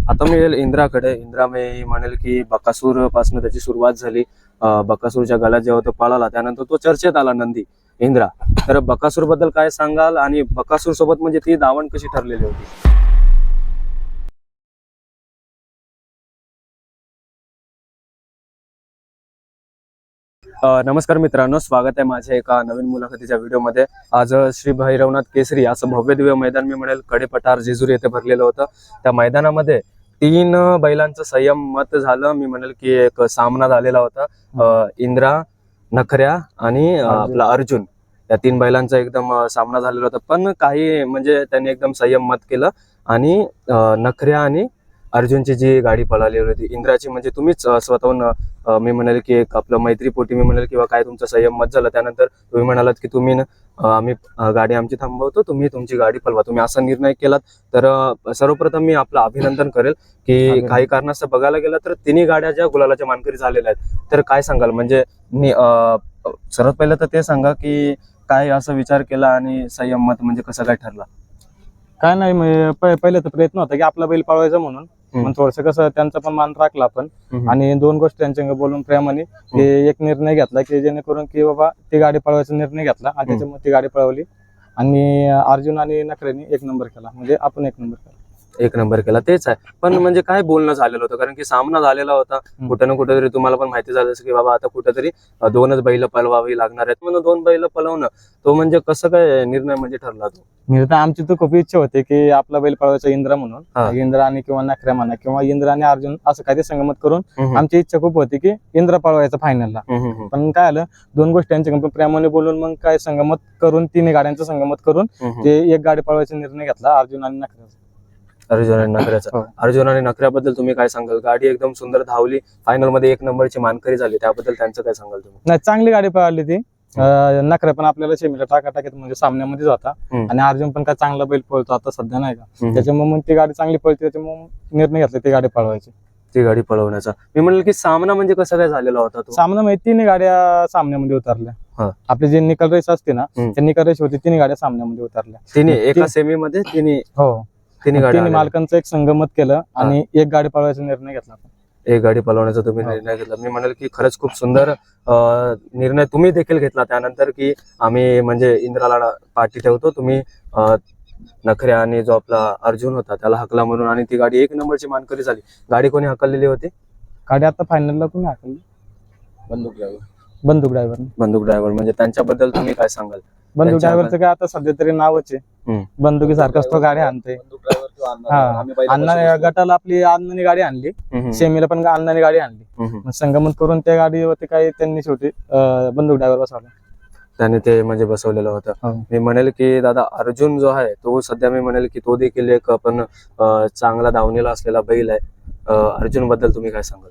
आता मी येईल इंद्राकडे. इंद्रा मी म्हणेल की बकासूर पासून त्याची सुरुवात झाली. बकासूरच्या गळ्यात जेव्हा तो पळाला त्यानंतर तो चर्चेत आला नंदी इंद्रा. तर बकासूर बद्दल काय सांगाल आणि बकासूर सोबत म्हणजे ती दावण कशी ठरलेली होती? नमस्कार मित्रांनो, स्वागत आहे माझ्या एका नवीन मुलाखतीच्या व्हिडिओमध्ये. आज श्री भैरवनाथ केसरी असं भव्य दिव्य मैदान मी म्हणेल कडेपठार जेजुरी येथे भरलेलं होतं. त्या मैदानामध्ये 3 बैलांचं संयम मत झालं. मी म्हणेल की एक सामना झालेला होता. इंद्रा, नखऱ्या आणि आपला अर्जुन या 3 बैलांचा एकदम सामना झालेला होता. पण काही म्हणजे त्यांनी एकदम संयम मत केलं आणि नखऱ्या आणि अर्जुनची जी गाडी पळाली होती इंद्राची, म्हणजे तुम्हीच स्वतःहून मी म्हणाले की एक आपलं मैत्रीपोटी मी म्हणाल किंवा काय तुमचं संयम मत झालं. त्यानंतर तुम्ही म्हणालात की तुम्ही आम्ही गाडी आमची थांबवतो, तुम्ही तुमची गाडी पळवा, तुम्ही असा निर्णय केलात. तर सर्वप्रथम मी आपलं अभिनंदन करेल की काही कारणास्तव बघायला गेलं तर 3 गाड्या ज्या गुलालाच्या मानकरी झालेल्या आहेत. तर काय सांगाल म्हणजे मी सर्वात पहिलं तर ते सांगा की काय असा विचार केला आणि संयम मत म्हणजे कसं काय ठरला? काय नाही, पहिले तर प्रयत्न होता की आपला बैल पळवायचा म्हणून. मग थोडस कसं त्यांचा पण मान राखला आपण आणि 2 गोष्टी त्यांच्या बोलून प्रेमाने एक निर्णय घेतला की जेणेकरून की बाबा ती गाडी पळवायचा निर्णय घेतला आणि त्याच्यामुळे ती गाडी पळवली आणि अर्जुन आणि नखऱ्याने 1 नंबर केला, म्हणजे आपण 1 नंबर केला. 1 नंबर केला, तेच आहे. पण म्हणजे काय बोलणं झालेलं होतं, कारण की सामना झालेला होता. कुठं ना कुठेतरी तुम्हाला पण माहिती झालं की बाबा आता कुठेतरी 2च बैल पळवावी लागणार आहेत म्हणून 2 बैल पळवणं तो म्हणजे कसं काय निर्णय म्हणजे ठरला तो? निर्णय आमची तर खूप इच्छा होती की आपला बैल पळवायचा इंद्रा म्हणून. इंद्रा आणि किंवा नखऱ्या म्हणा किंवा इंद्रा आणि अर्जुन असं काही संगमत करून आमची इच्छा खूप होती की इंद्रा पळवायचा फायनलला. पण काय आलं, 2 गोष्टी त्यांच्या प्रेमाने बोलून मग काय संगमत करून 3 गाड्यांचं संगमत करून ते 1 गाडी पळवायचा निर्णय घेतला, अर्जुन आणि नखऱ्याचा. अर्जुन आणि नखऱ्याचा. अर्जुन आणि नखऱ्याबद्दल तुम्ही काय सांगाल? गाडी एकदम सुंदर धावली, फायनल मध्ये 1 नंबरची मानकरी झाली, त्याबद्दल त्यांचं काय सांगाल तुम्ही? नाही, चांगली गाडी पळाली ती. नखऱ्या पण आपल्याला शेमीला टाकाटाकीत म्हणजे सामन्यामध्येच होता आणि अर्जुन पण काय चांगला बैल पळतो आता सध्या, नाही का? त्याच्यामुळे मग ती गाडी चांगली पळते, त्याच्यामुळे निर्णय घेतला ती गाडी पळवायची, ती गाडी पळवण्याचा. मी म्हणलं की सामना म्हणजे कसं काय झालेला होता तो? सामना म्हणजे 3 गाड्या सामन्यामध्ये उतरल्या. आपली जी निकाल रेस असते ना, त्या निकाल रेस होती 3 गाड्या सामन्यामध्ये उतरल्या. 3 एका सेमी मध्ये 3? हो, 3 गाड्या. मालकांचं एक संगमत केलं आणि 1 गाडी पळवायचा निर्णय घेतला. 1 गाडी पळवण्याचा तुम्ही निर्णय घेतला. मी म्हणाल की खरंच खूप सुंदर निर्णय तुम्ही देखील घेतला त्यानंतर की आम्ही म्हणजे इंद्राला पाठी ठेवतो, तुम्ही नखऱ्या आणि जो आपला अर्जुन होता त्याला हकला म्हणून, आणि ती गाडी 1 नंबरची मानकरी झाली. गाडी कोणी हकललेली होती? गाडी आता फायनलला कोणी हकलली? बंदूक ड्रायव्हर. म्हणजे त्यांच्याबद्दल तुम्ही काय सांगाल? बंदूक ड्रायव्हरचं काय आता सध्या तरी नावच आहे, बंदुकी सारखाच तो गाडी आणते. अण्णा गटाला आपली अण्णाने गाडी आणली, सेमीला पण अण्णाने गाडी आणली. संगमत करून त्या गाडीवरती काही त्यांनी शेवटी बंदूक ड्रायव्हर बसवला, त्याने ते म्हणजे बसवलेलं होतं. मी म्हणेल की दादा अर्जुन जो आहे तो सध्या मी म्हणेल की तो देखील एक पण चांगला धावणीला असलेला बैल आहे. अर्जुन बद्दल तुम्ही काय सांगाल?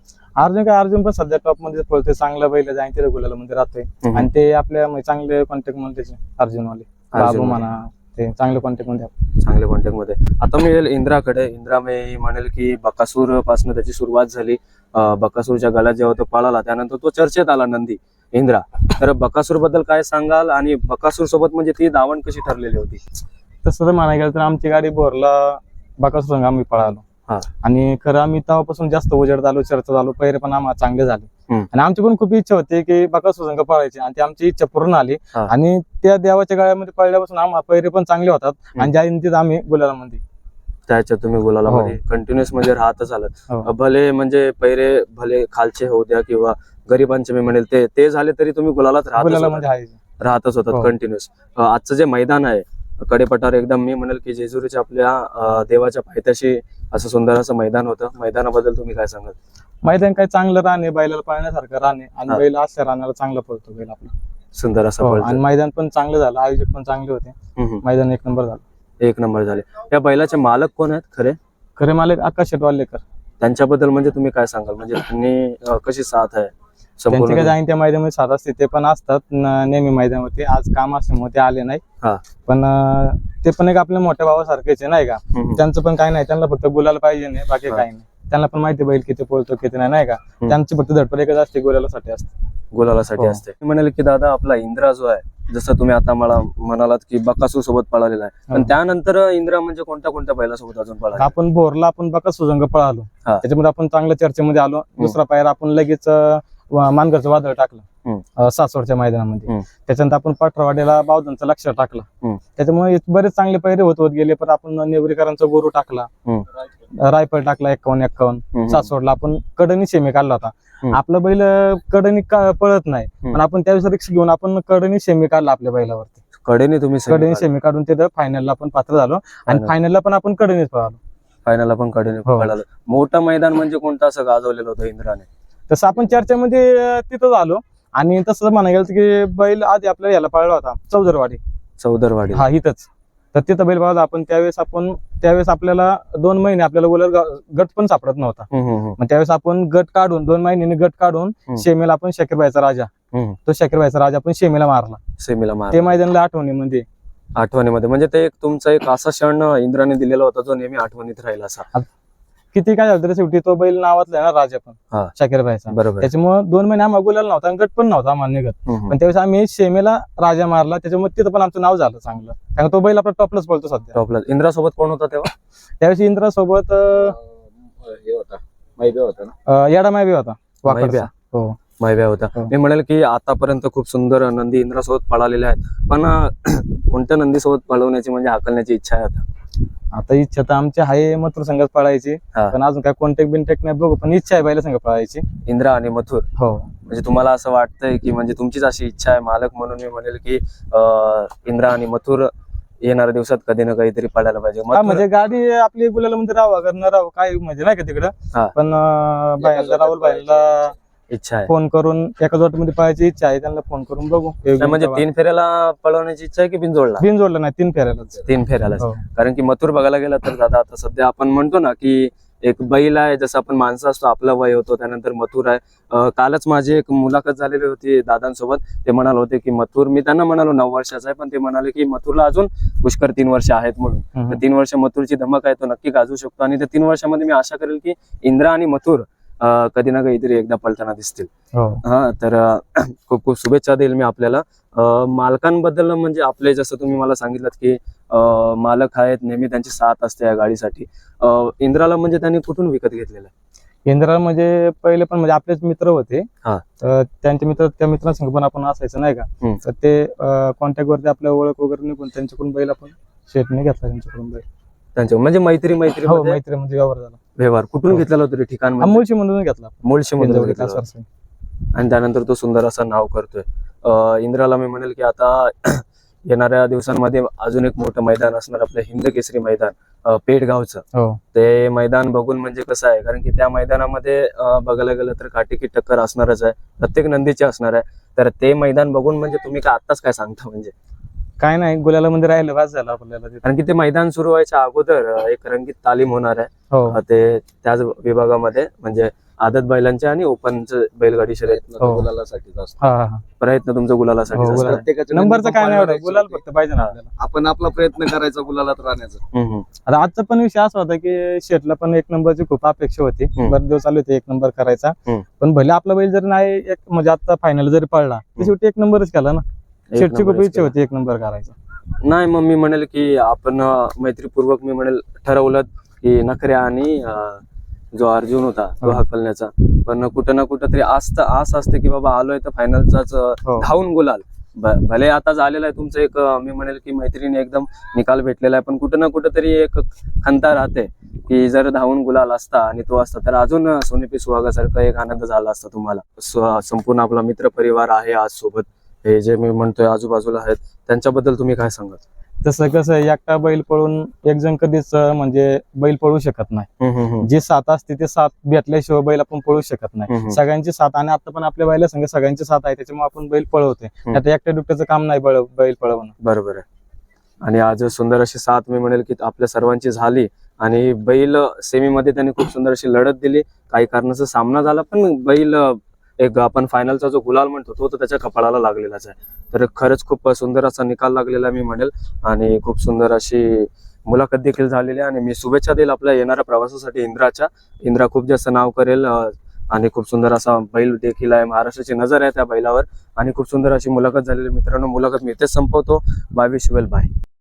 अर्जुन पण सध्या टॉप मध्ये पळतोय, चांगला बैल जाईन ते रेग्युलर मध्ये राहतोय आणि ते आपल्या चांगले कॉन्टॅक्ट मध्ये त्याचे अर्जुन वाले बाबू म्हणा, ते चांगले कॉन्टॅक्ट मध्ये. आता मी येईल इंद्राकडे. इंद्रा मी म्हणेल की बकासूर पासून त्याची सुरुवात झाली. बकासूरच्या गळ्यात जेव्हा तो पळाला त्यानंतर तो चर्चेत आला नंदी इंद्रा. तर बकासूर बद्दल काय सांगाल आणि बकासूर सोबत म्हणजे ती दावण कशी ठरलेली होती? तसं म्हणायला गेलं तर आमची गाडी बोरला बकासूर संघ आम्ही पळालो आणि खरं आम्ही तेव्हापासून जास्त उजेड आलो, चर्चा झालो, पैरे पण आम्हाला चांगले झाले आणि आमची पण खूप इच्छा होती की बकासूर संघ पळायची आणि ती आमची इच्छा पूर्ण आली. आणि त्या देवाच्या गाळ्यामध्ये पळल्यापासून आम्हाला पैरे पण चांगले होतात आणि ज्या आम्ही गुलालामध्ये त्याच्यात तुम्ही गुलालामध्ये कंटिन्युअस म्हणजे राहतच आलात. भले म्हणजे पैरे भले खालचे होऊ द्या किंवा गरिबांचे मी म्हणेल ते झाले तरी तुम्ही गुलालात राहतच होतात कंटिन्युअस. आजचं जे मैदान आहे कडेपठार, एकदम मी म्हणेल की जेजुरीच्या आपल्या देवाच्या पायथ्याशी असं सुंदर असं मैदान होतं. मैदानाबद्दल तुम्ही काय सांगाल? मैदान काय चांगलं राहणे, बैलाला पळण्यासारखं राहणे आणि बैल अशा राहण्याला चांगला पळतो बैल आपला, सुंदर असं पळतो. आणि मैदान पण चांगलं झालं, आयोजक पण चांगले होते, मैदान 1 नंबर झालं. 1 नंबर झाले. या बैलाचे मालक कोण आहेत? खरे मालक आकाश शेटवालेकर. त्यांच्याबद्दल म्हणजे तुम्ही काय सांगाल? म्हणजे त्यांनी कशी साथ आहे? त्यांची काय जाईन त्या मैदानामध्ये साथ असते, ते पण असतात नेहमी मैदानावरती. आज काम असल्यामुळे ते आले नाही, पण ते पण एक आपल्या मोठ्या भावासारखेच आहे, नाही का? त्यांचं पण काही नाही, त्यांना फक्त गुलाल पाहिजे नाही, बाकी काही नाही. त्यांना पण माहिती बैल किती पळतो किती नाही का? त्यांची फक्त धडपड एकच असते, गुलालासाठी असते. असते. म्हणाले की दादा आपला इंद्रा जो आहे जसं तुम्ही आता मला म्हणालात की बकासूर सोबत पळालेला आहे, पण हो. त्यानंतर इंद्रा म्हणजे कोणत्या कोणत्या बैलासोबत अजून पळाला? आपण भोरला आपण बकासूर संघ पळालो, हा. त्याच्यामध्ये आपण चांगल्या चर्चेमध्ये आलो. दुसरा पायर आपण लगेच मानगरचं वादळ टाकलं सासवडच्या मैदानामध्ये. त्याच्यानंतर आपण पाठरावाड्याला बावधनचा लक्ष टाकला. त्याच्यामुळे बरेच चांगले पैरे होत गेले. पण आपण नेवरीकरांचा गोरू टाकला, रायफल टाकला 51-51. सासवडला आपण कडनी सेमी काढला होता. आपला बैल कडनी पळत नाही, पण आपण त्यावेळेस रिक्स घेऊन आपण कडनी सेमी काढला आपल्या बैलावरती. कडेने तुम्ही कडनी सेमी काढून तिथं फायनलला आपण पात्र झालो आणि फायनलला पण आपण कडनीच पळालो. फायनलला पण कडेने हो. पळालं. मोठं मैदान म्हणजे कोणतं असं गाजवलेलं होतं इंद्राने? तसं आपण चर्चेमध्ये तिथं आलो. आणि तसं म्हणायला गेलं की बैल आधी आपल्याला याला पळला होता चौदरवाडी. हा इथंच. तर तिथं बैल पळाला आपण. त्यावेळेस आपल्याला 2 महिने आपल्याला बोलर गट पण सापडत नव्हता. मग त्यावेळेस आपण गट काढून 2 महिन्यांनी गट काढून शेमेला आपण शाकीरबाईचा राजा, तो शाकीरबाईचा राजा आपण शेमेला मारला. ते मैदानाला आठवणीमध्ये म्हणजे ते तुमचा एक असा क्षण इंद्राने दिलेला होता जो नेहमी आठवणीत राहील असा. किती काय झालं तरी शेवटी तो बैल नावातला आहे ना राजा पण शाकीरबाईचा. बरोबर. त्याच्यामुळे 2 महिने आम्हाला बोलायला नव्हता आणि गट पण नव्हता आम्हाला निघत. पण त्यावेळेस आम्ही शेमेला राजा मारला, त्याच्यामुळे तिथं पण आमचं नाव झालं चांगलं. कारण तो बैल आपला टॉपलाच पळतो सध्या. टॉपला. इंद्रा सोबत कोण होता तेव्हा? त्यावेळेस इंद्रा सोबत येडा मायबी होता. मायब्या. हो, मायब्या होता. मी म्हणेल की आतापर्यंत खूप सुंदर नंदी इंद्रा सोबत पळालेले आहेत, पण कोणत्या नंदी सोबत पळवण्याची म्हणजे हाकलण्याची इच्छा आहे आता इच्छा तर आमची आहे मथुर संघात पळायची, पण अजून काय कॉन्टॅक्ट बिनटॅक्ट नाही बघू. पण इच्छा आहे बैला संघ पळायची, इंद्रा आणि मथुर. हो. म्हणजे तुम्हाला असं वाटतंय की म्हणजे तुमचीच अशी इच्छा आहे मालक म्हणून मी म्हणेल की इंद्रा आणि मथुर येणाऱ्या दिवसात कधी ना काहीतरी पळायला पाहिजे. म्हणजे गाडी आपली गुलाला म्हणजे राहावं न राहावं काय म्हणजे नाही का तिकडं. पण राहुल भाईला इच्छा आहे फोन करून एका जोटमध्ये पळायची इच्छा आहे, त्यांना फोन करून बघू. म्हणजे 3 फेऱ्याला पळवण्याची इच्छा आहे की बिनजोडला नाही 3 फेऱ्याला. 3 फेऱ्याला. कारण की मथुर बघायला गेला तर दादा आता सध्या आपण म्हणतो ना की एक बैल आहे, जसं आपण माणसं असतो आपला वय होतो त्यानंतर मथुर आहे. कालच माझी एक मुलाखत झालेली होती दादांसोबत. ते म्हणाले होते की मथुर, मी त्यांना म्हणालो 9 वर्षाचा आहे, पण ते म्हणाले की मथुरला अजून पुष्कर 3 वर्ष आहेत म्हणून. तर 3 वर्ष मथुरची धमक आहे, तो नक्की गाजू शकतो. आणि त्या 3 वर्षामध्ये मी आशा करेल की इंद्रा आणि मथुर कधी ना काहीतरी एकदा पळताना दिसतील. हा, तर खूप खूप शुभेच्छा देईल मी आपल्याला. मालकांबद्दल म्हणजे आपले जसं तुम्ही मला सांगितलं की मालक आहेत, नेहमी त्यांची साथ असते या गाडीसाठी. इंद्राला म्हणजे त्यांनी कुठून विकत घेतलेलं आहे? इंद्राला म्हणजे पहिले पण म्हणजे आपलेच मित्र होते, तर त्यांचे त्या मित्रांसंग पण आपण असायचं नाही का. तर ते कॉन्टॅक्ट वरती आपल्या ओळख वगैरे निघून त्यांच्याकडून बैल आपण शेटने घेतला, त्यांच्याकडून बैल. त्यांच्या म्हणजे मैत्री मैत्री म्हणजे व्यवहार झाला. व्यवहार कुठून घेतलेला होतं ठिकाण? मुळशी मधून घेतला. मुळशी मधून घेतला. आणि त्यानंतर तो सुंदर असं नाव करतोय. इंद्राला मी म्हणेल की आता येणाऱ्या दिवसांमध्ये अजून एक मोठं मैदान असणार आपलं हिंद केसरी मैदान पेठगावचं. ते मैदान बघून म्हणजे कसं आहे, कारण की त्या मैदानामध्ये बघायला गेलं तर काटेकी टक्कर असणारच आहे, प्रत्येक नंदीची असणार आहे. तर ते मैदान बघून म्हणजे तुम्ही काय आत्ताच काय सांगता? म्हणजे काय नाही, गुलाला मध्ये राहिलं वाज झाला आपल्याला. कारण की ते मैदान सुरू व्हायच्या अगोदर एक रंगीत तालीम होणार आहे ते त्याच विभागामध्ये, म्हणजे आदत बैलांचे आणि ओपनचे बैलगाडी शर्यत गुलालासाठी प्रयत्न तुमचा गुलालासाठी. नंबरचं काय नाही, गुलाल फक्त पाहिजे ना आपल्याला. आपण आपला प्रयत्न करायचा गुलालात राहण्याचा. आता आजचा पण विषय असा होता की शेटला पण 1 नंबरची खूप अपेक्षा होती. बरेच दिवस चालू होते 1 नंबर करायचा, पण भले आपला बैल जर नाही म्हणजे आता फायनल जरी पडला तर शेवटी 1 नंबरच केला ना. शेटची खूप इच्छा होती 1 नंबर करायचा. नाही, मग मी म्हणेल की आपण मैत्रीपूर्वक मी म्हणेल ठरवलं की नखऱ्या आणि जो अर्जुन होता तो हाकलण्याचा, पण कुठं ना कुठं तरी आस असते की बाबा आलोय तर फायनलचाच धावून गुलाल. भले आता झालेला आहे तुमचं एक मी म्हणेल की मैत्रीने एकदम निकाल भेटलेला आहे, पण कुठं ना कुठं तरी एक खंता राहते की जर धावून गुलाल असता आणि तो असता तर अजून सोनेपी सुहागासारखा एक आनंद झाला असता तुम्हाला. संपूर्ण आपला मित्र परिवार आहे आज सोबत, हे जे मी म्हणतोय आजूबाजूला आहेत, त्यांच्याबद्दल तुम्ही काय सांगाल? तसं कसं एकटा बैल पळून एक जण कधीच म्हणजे बैल पळू शकत नाही. जी साथ असते ते साथ भेटल्याशिवाय बैल आपण पळू शकत नाही. सगळ्यांची साथ, आणि आता पण आपल्या बैला संघ सगळ्यांची साथ आहे, त्याच्यामुळे आपण बैल पळवतोय. आता एकट्या दुकट्याचं काम नाही बैल पळवणं. बरोबर आहे. आणि आज सुंदर अशी साथ मी म्हणेल की आपल्या सर्वांची झाली, आणि बैल सेमीमध्ये त्यांनी खूप सुंदर अशी लढत दिली. काही कारणाचा सामना झाला, पण बैल एक आपण फायनलचा जो गुलाल म्हणतो तो तर त्याच्या कपाळाला लागलेलाच आहे. तर खरंच खूप सुंदर असा निकाल लागलेला मी म्हणेल, आणि खूप सुंदर अशी मुलाखत देखील झालेली आहे. आणि मी शुभेच्छा देईल आपल्या येणाऱ्या प्रवासासाठी इंद्राच्या. इंद्रा खूप जास्त नाव करेल आणि खूप सुंदर असा बैल देखील आहे. महाराष्ट्राची नजर आहे त्या बैलावर आणि खूप सुंदर अशी मुलाखत झालेली. मित्रांनो, मुलाखत मी इथेच संपवतो. Bye, wish you well, bye.